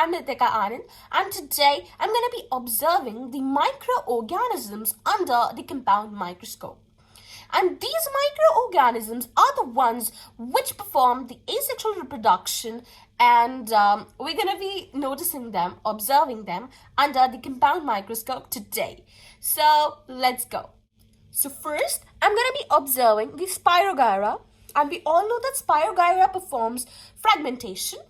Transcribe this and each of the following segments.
I'm Nitika Anand, and today I'm going to be observing the microorganisms under the compound microscope. And these microorganisms are the ones which perform the asexual reproduction, and we're going to be noticing them, observing them under the compound microscope today. So let's go. So first, I'm going to be observing the Spirogyra, and we all know that Spirogyra performs fragmentation.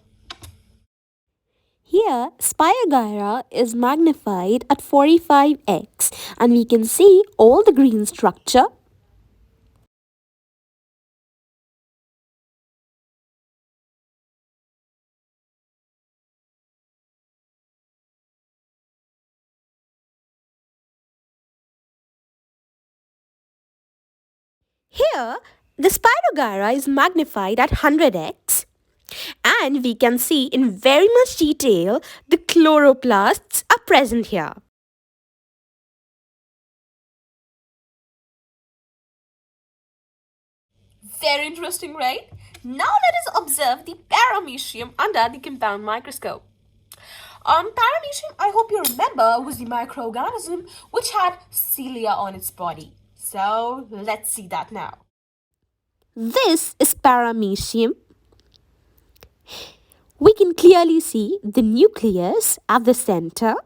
Here, Spirogyra is magnified at 45x and we can see all the green structure. Here, the Spirogyra is magnified at 100x and we can see in very much detail the chloroplasts are present here. Very interesting, right? Now let us observe the Paramecium under the compound microscope. Paramecium, I hope you remember, was the microorganism which had cilia on its body. So let's see that now. This is Paramecium. We can clearly see the nucleus at the center.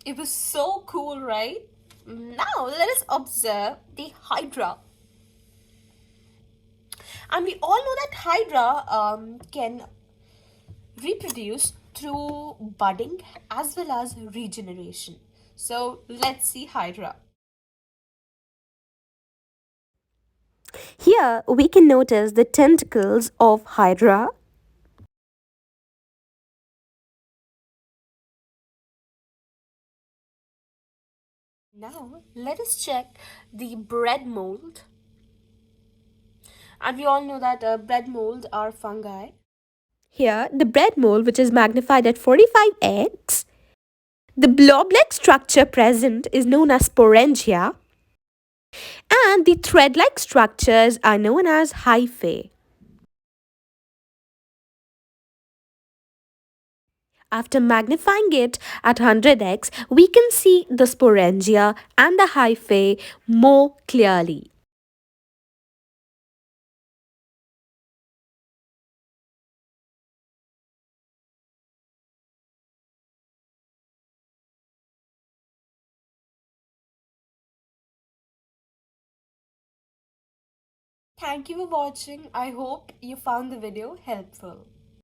It was so cool, right? Now let us observe the Hydra. And we all know that Hydra can reproduce through budding as well as regeneration. So let's see Hydra. Here we can notice the tentacles of Hydra. Now let us check the bread mold. And we all know that bread mold are fungi. Here, the bread mold, which is magnified at 45x. The blob-like structure present is known as sporangia, and the thread-like structures are known as hyphae. After magnifying it at 100x, we can see the sporangia and the hyphae more clearly. Thank you for watching. I hope you found the video helpful.